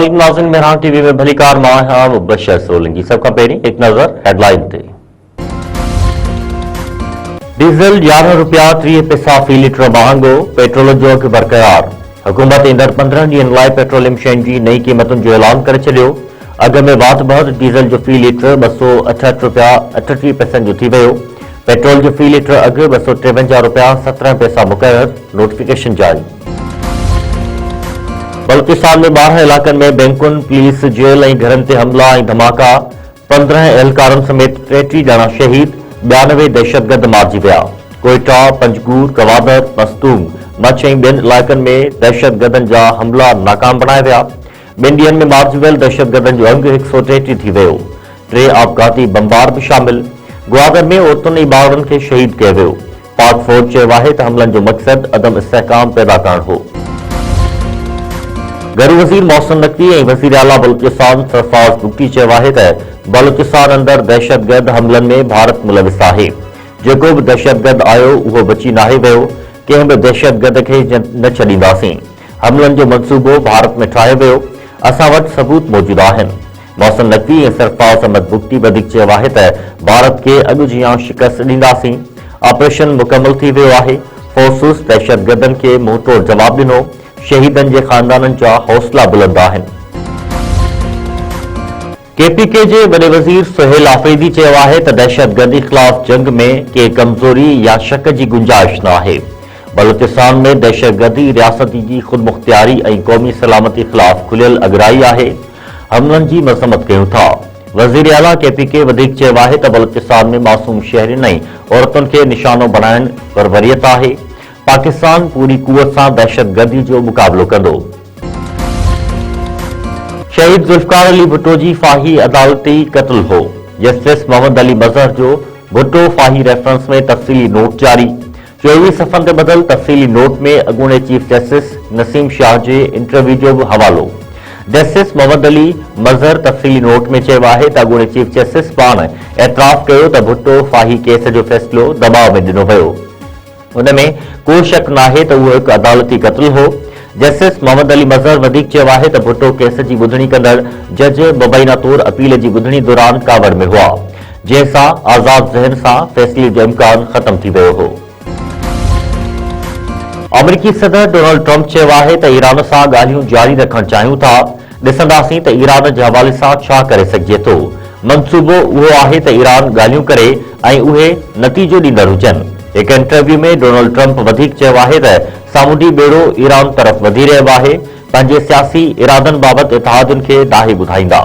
अस्सलाम नाज़रीन, मेहरान टीवी में भली कार मां हां मुबशर सोलंकी। सबका पहिरीं एक नज़र हेडलाइन ते। डीज़ल 11 रुपया 30 पैसा फी लीटर महांगो, पेट्रोल जो अघु बरक़रार। हुकूमत ईंदड़ 15 ॾींहनि लाइ पेट्रोलियम शयुनि जी नई क़ीमतुनि जो ऐलान करे छॾियो। अघ में वाधि बहर डीज़ल जो फी लीटर 268 रुपया 38 पैसनि जो थी वियो। पेट्रोल जो फी लीटर अघु 253 रुपया 17 पैसा मुक़रर। नोटिफिकेशन जारी। बलूचिस्तान में 12 इलाक़नि में बैंकुनि, पुलिस, जेल ऐं घरनि ते हमला ऐं धमाका। 15 एहलकारनि समेत 33 ॼणा शहीद, 92 दहशतगर्द मारिजी विया। कोयटा, पंजगूर, गवादर, मस्तूम, मछ ऐं ॿियनि इलाइक़नि में दहशतगर्दनि जा हमला नाकाम बणाया विया। 2 ॾींहनि में मारिजी वियल दहशतगर्दनि जो अंग 133 थी वियो। 3 आपघाती बमबार बि शामिल। ग्वादर में औरतुनि ऐं ॿारनि खे शहीद कयो वियो। पाक फौज चयो आहे त हमलनि जो मक़सदु अदम इस्तेहकाम पैदा करणु हो। घर वज़ीर मोहसिन नकवी ऐं वज़ीर आला बलूचिस्तान सरफराज़ बुगटी चयो आहे त बलूचिस्तान अंदर दहशतगर्द हमलनि में भारत मुलविस आहे। जेको बि दहशतगर्द आयो उहो बची नाहे वियो। कंहिं बि दहशतगर्द खे न छॾींदासीं। हमलनि जो मंसूबो भारत में ठाहियो वियो। असां वटि सबूत मौजूद आहिनि। मोहसिन नकवी ऐं सरफराज़ अहमद बुगटी वधीक चयो आहे त भारत खे अॻु जीअं शिकस्त ॾींदासीं। ऑपरेशन मुकमल थी वियो आहे। फोर्सूस दहशतगर्दनि खे मुंहतोड़ जवाब ॾिनो। शहीदनि जे खानदाननि जा हौसला बुलंद आहिनि। केपीके जे वॾे वज़ीर सुहेल आफरीदी चयो आहे त दहशतगर्दी ख़िलाफ़ जंग में के कमज़ोरी या शक जी गुंजाइश न आहे। बलूचिस्तान में दहशतगर्दी, रियासती जी ख़ुदमुख्तियारी ऐं क़ौमी सलामती ख़िलाफ़ खुलियल अगराई आहे। हमलनि जी मज़म्मत कयूं था। वज़ीर आला केपीके वधीक चयो आहे त बलूचिस्तान में मासूम शहरियुनि ऐं औरतुनि खे निशानो बणाइण बरबरियत आहे। पाकिस्तान पूरी कुवत सां दहशतगर्दी जो मुक़ाबिलो कंदो। शहीद ज़ुल्फ़िकार अली भुट्टो जी फाही अदालती क़त्ल हो। जस्टिस मोहम्मद अली मज़हर जो भुट्टो फाही रेफरेंस में तफ़सीली नोट जारी। 24 सफ़नि ते बदल तफ़सीली नोट में अॻूणे चीफ जस्टिस नसीम शाह जे इंटरव्यू जो बि हवालो। जस्टिस मोहम्मद अली मज़हर तफ़सीली नोट में चयो आहे त अॻूणे चीफ जस्टिस पाण एतराफ़ कयो त भुट्टो फाही केस जो फ़ैसिलो दबाव में ॾिनो वियो। उन में को शक नाहे त उहो हिकु अदालती क़त्ल हो। जस्टिस मोहम्मद अली मज़हर वधीक चयो आहे त भुट्टो केस जी ॿुधणी कंदड़ जज मुबैना तौर अपील जी ॿुधणी दौरान कावड़ में हुआ, जंहिंसां आज़ाद ज़हन सां फ़ैसिले जो इम्कान ख़त्म थी वियो हो। अमेरिकी सदर डोनाल्ड ट्रंप चयो आहे त ईरान सां ॻाल्हियूं जारी रखणु चाहियूं था। ॾिसंदासीं त ईरान जे हवाले सां छा करे सघिजे थो। मंसूबो उहो आहे त ईरान ॻाल्हियूं करे ऐं उहे नतीजो ॾींदड़ हुजनि। हिकु इंटरव्यू में डोनाल्ड ट्रंप वधीक चयो आहे त सामूंडी बेड़ो ईरान तरफ़ वधी रहियो आहे। पंहिंजे सियासी इरादनि बाबति इतिहादियुनि खे नाहे ॿुधाईंदा।